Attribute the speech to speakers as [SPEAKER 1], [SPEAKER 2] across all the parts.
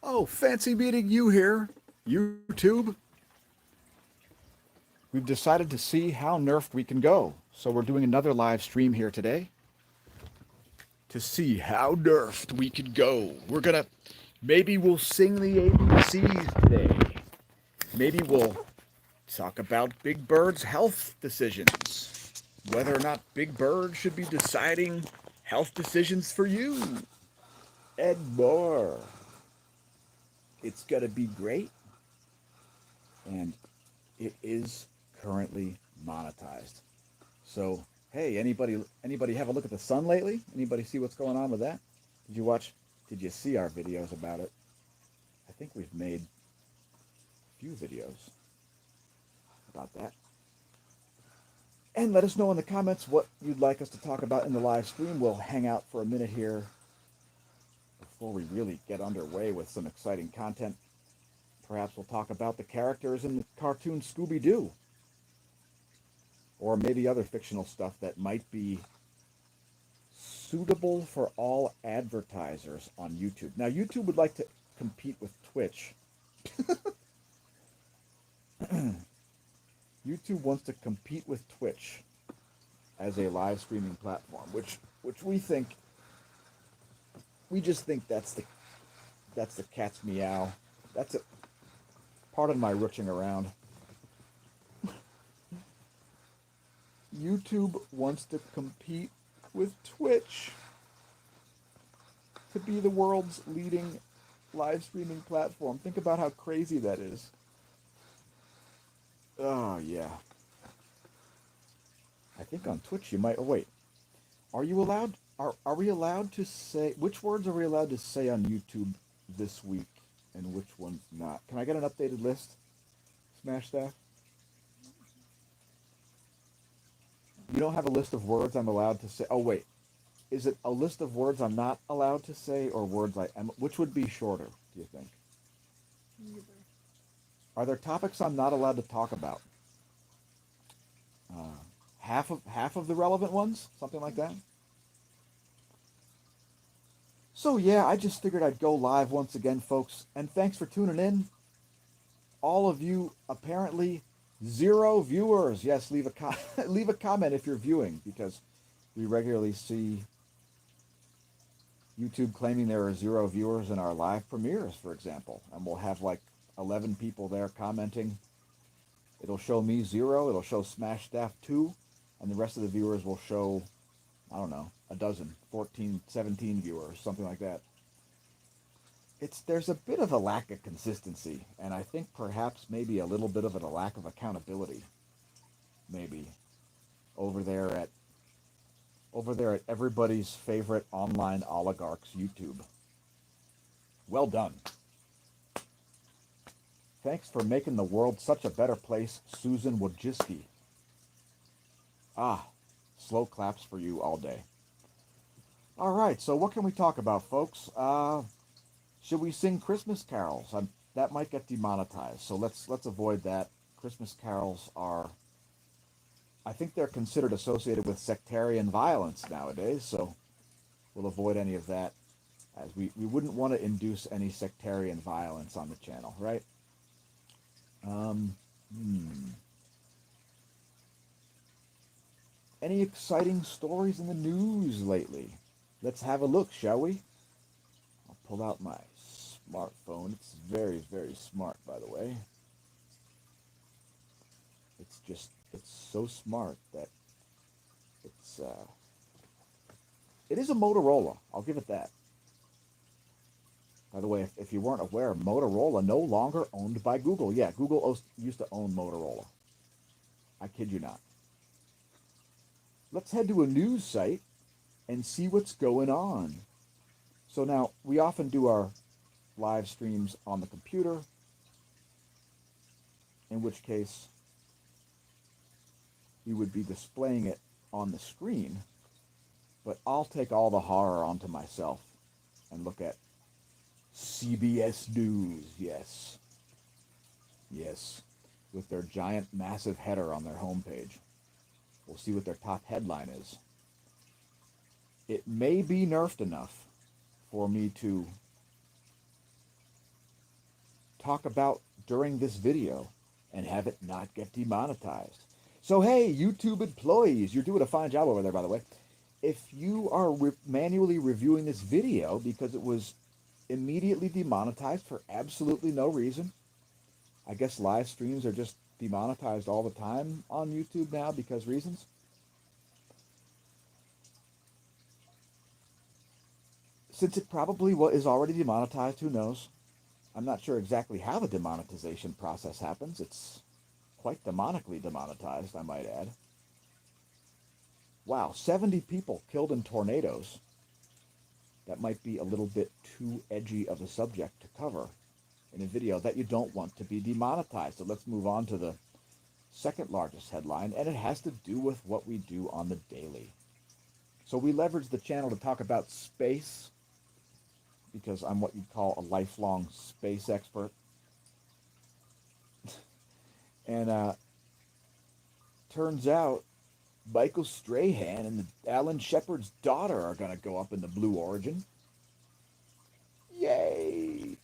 [SPEAKER 1] Oh, fancy meeting you here, YouTube. We've decided to see how nerfed we can go. So we're doing another live stream here today to see how nerfed we can go. Maybe we'll sing the ABCs today. Maybe we'll talk about Big Bird's health decisions. Whether or not Big Bird should be deciding health decisions for you. And more. It's going to be great. And it is currently monetized. So, hey, anybody have a look at the sun lately? Anybody see what's going on with that? Did you see our videos about it? I think we've made a few videos about that. And let us know in the comments what you'd like us to talk about in the live stream. We'll hang out for a minute here before we really get underway with some exciting content. Perhaps we'll talk about the characters in the cartoon Scooby Doo. Or maybe other fictional stuff that might be suitable for all advertisers on YouTube. Now, YouTube would like to compete with Twitch. YouTube wants to compete with Twitch as a live streaming platform, which we just think that's the cat's meow. That's it. Pardon my rooching around. YouTube wants to compete with Twitch to be the world's leading live streaming platform. Think about how crazy that is. Oh, yeah. I think on Twitch you might... Oh, wait. Are you allowed... Are we allowed to say... Which words are we allowed to say on YouTube this week and which ones not? Can I get an updated list, Smash Staff? You don't have a list of words I'm allowed to say... Oh, wait. Is it a list of words I'm not allowed to say or words I am... Which would be shorter, do you think?
[SPEAKER 2] Neither.
[SPEAKER 1] Are there topics I'm not allowed to talk about? Half of the relevant ones? Something like that? So yeah, I just figured I'd go live once again, folks. And thanks for tuning in. All of you, apparently 0 viewers. Yes, leave a comment if you're viewing, because we regularly see YouTube claiming there are 0 viewers in our live premieres, for example. And we'll have like 11 people there commenting. It'll show me 0, it'll show Smash Staff 2, and the rest of the viewers will show, I don't know, a dozen, 14, 17 viewers, something like that. There's a bit of a lack of consistency, and I think perhaps maybe a little bit of a lack of accountability, maybe, over there at everybody's favorite online oligarchs YouTube. Well done. Thanks for making the world such a better place, Susan Wojcicki. Ah, slow claps for you all day. All right, so what can we talk about, folks? Should we sing Christmas carols? That might get demonetized, so let's avoid that. Christmas carols are, I think they're considered associated with sectarian violence nowadays, so we'll avoid any of that, as we wouldn't want to induce any sectarian violence on the channel, right? Any exciting stories in the news lately? Let's have a look, shall we? I'll pull out my smartphone. It's very, very smart, by the way. It's so smart that it is a Motorola. I'll give it that. By the way, if you weren't aware, Motorola no longer owned by Google. Yeah, Google used to own Motorola. I kid you not. Let's head to a news site and see what's going on. So now, we often do our live streams on the computer, in which case we would be displaying it on the screen, but I'll take all the horror onto myself and look at CBS News, yes, with their giant, massive header on their homepage. We'll see what their top headline is. It may be nerfed enough for me to talk about during this video and have it not get demonetized. So hey, YouTube employees, you're doing a fine job over there, by the way. If you are manually reviewing this video because it was immediately demonetized for absolutely no reason, I guess live streams are just demonetized all the time on YouTube now because reasons. Since it probably is already demonetized, who knows? I'm not sure exactly how the demonetization process happens. It's quite demonically demonetized, I might add. Wow, 70 people killed in tornadoes. That might be a little bit too edgy of a subject to cover in a video that you don't want to be demonetized. So let's move on to the second largest headline, and it has to do with what we do on the daily. So we leverage the channel to talk about space, because I'm what you'd call a lifelong space expert. And turns out Michael Strahan and Alan Shepard's daughter are going to go up in the Blue Origin. Yay!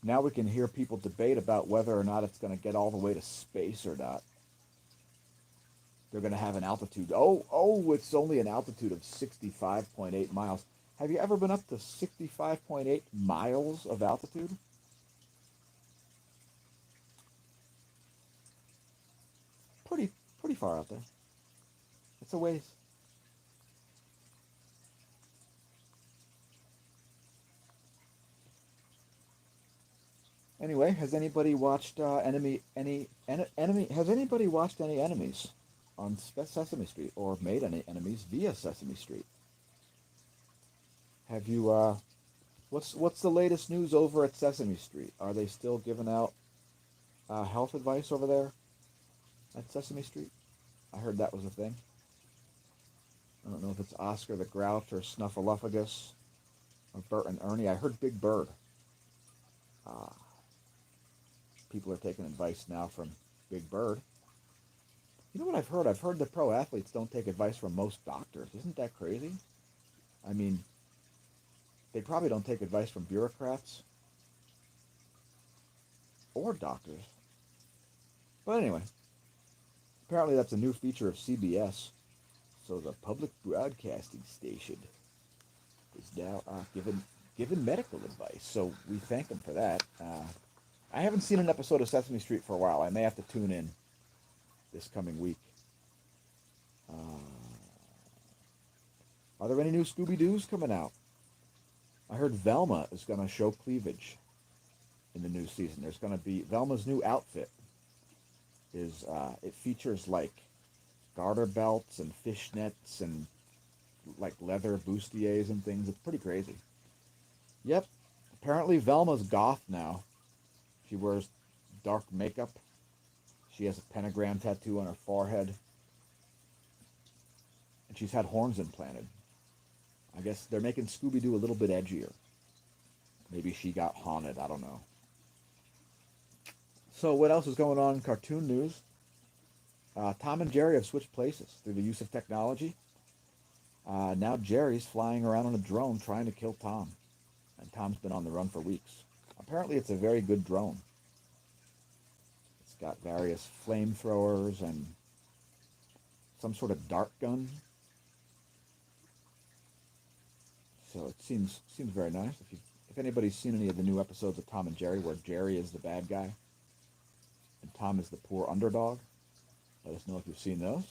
[SPEAKER 1] Now we can hear people debate about whether or not it's going to get all the way to space or not. They're going to have an altitude. Oh, it's only an altitude of 65.8 miles. Have you ever been up to 65.8 miles of altitude? Pretty far out there. It's a ways. Anyway, has anybody watched Has anybody watched any enemies on Sesame Street or made any enemies via Sesame Street? Have you what's the latest news over at Sesame Street? Are they still giving out health advice over there at Sesame Street? I heard that was a thing. I don't know if it's Oscar the Grouch or Snuffleupagus or Bert and Ernie. I heard Big Bird. People are taking advice now from Big Bird. You know what I've heard? I've heard that pro athletes don't take advice from most doctors. Isn't that crazy? I mean, they probably don't take advice from bureaucrats or doctors. But anyway, apparently that's a new feature of CBS. So the public broadcasting station is now given medical advice. So we thank them for that. I haven't seen an episode of Sesame Street for a while. I may have to tune in this coming week. Are there any new Scooby Doos coming out? I heard Velma is going to show cleavage in the new season. There's going to be Velma's new outfit. It features like garter belts and fishnets and like leather bustiers and things. It's pretty crazy. Yep. Apparently Velma's goth now. She wears dark makeup. She has a pentagram tattoo on her forehead. And she's had horns implanted. I guess they're making Scooby Doo a little bit edgier. Maybe she got haunted. I don't know. So what else is going on in cartoon news? Tom and Jerry have switched places through the use of technology. Now Jerry's flying around on a drone trying to kill Tom. And Tom's been on the run for weeks. Apparently it's a very good drone. It's got various flamethrowers and some sort of dart gun. So it seems very nice. If anybody's seen any of the new episodes of Tom and Jerry where Jerry is the bad guy and Tom is the poor underdog, let us know if you've seen those.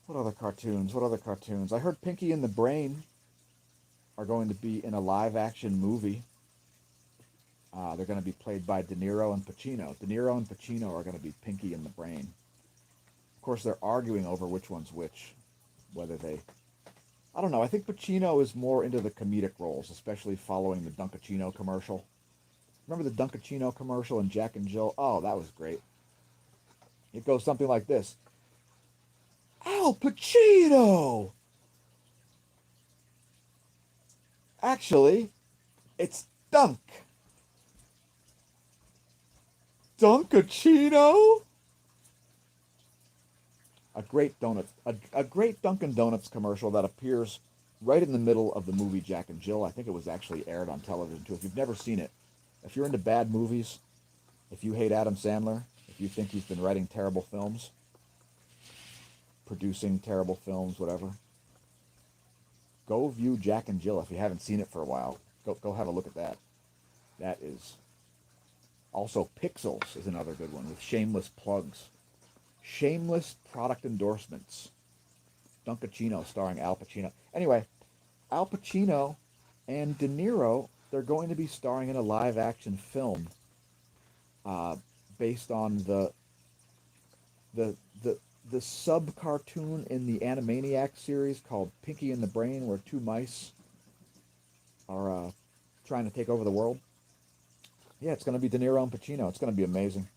[SPEAKER 1] What other cartoons? I heard Pinky and the Brain are going to be in a live-action movie. They're going to be played by De Niro and Pacino. De Niro and Pacino are going to be Pinky and the Brain. Of course, they're arguing over which one's which. I don't know. I think Pacino is more into the comedic roles, especially following the Duncancino commercial. Remember the Duncancino commercial in Jack and Jill? Oh, that was great. It goes something like this. Al Pacino! Actually, it's Dunk. Duncancino? A great Dunkin' Donuts commercial that appears right in the middle of the movie Jack and Jill. I think it was actually aired on television too. If you've never seen it, if you're into bad movies, if you hate Adam Sandler, if you think he's been writing terrible films, producing terrible films, whatever, go view Jack and Jill if you haven't seen it for a while. Go have a look at that. That is also Pixels is another good one with shameless plugs, shameless product endorsements. Duncancino starring Al Pacino. Anyway, Al Pacino and De Niro, they're going to be starring in a live action film based on the the the sub cartoon in the Animaniacs series called Pinky and the Brain, where two mice are trying to take over the world. Yeah, it's going to be De Niro and Pacino. It's going to be amazing.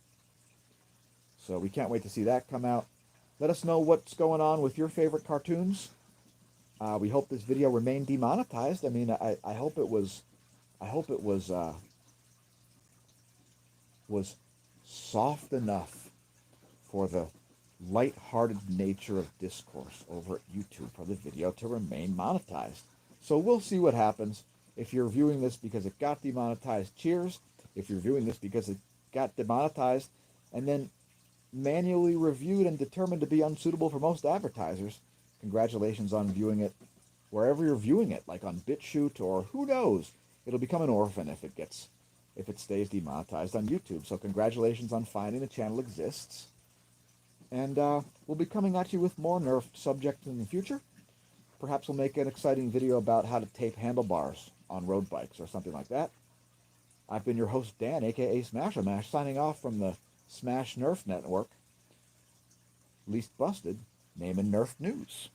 [SPEAKER 1] So we can't wait to see that come out. Let us know what's going on with your favorite cartoons. We hope this video remained demonetized. I mean, I hope it was, was soft enough for the light-hearted nature of discourse over at YouTube for the video to remain monetized. So we'll see what happens. If you're viewing this because it got demonetized, cheers. If you're viewing this because it got demonetized and then manually reviewed and determined to be unsuitable for most advertisers, congratulations on viewing it wherever you're viewing it, like on BitChute, or who knows, it'll become an orphan if it stays demonetized on YouTube. So congratulations on finding the channel exists. And we'll be coming at you with more nerfed subjects in the future. Perhaps we'll make an exciting video about how to tape handlebars on road bikes or something like that. I've been your host, Dan, a.k.a. smAsho, signing off from the Smash Nerf Network. Least busted, name and nerf news.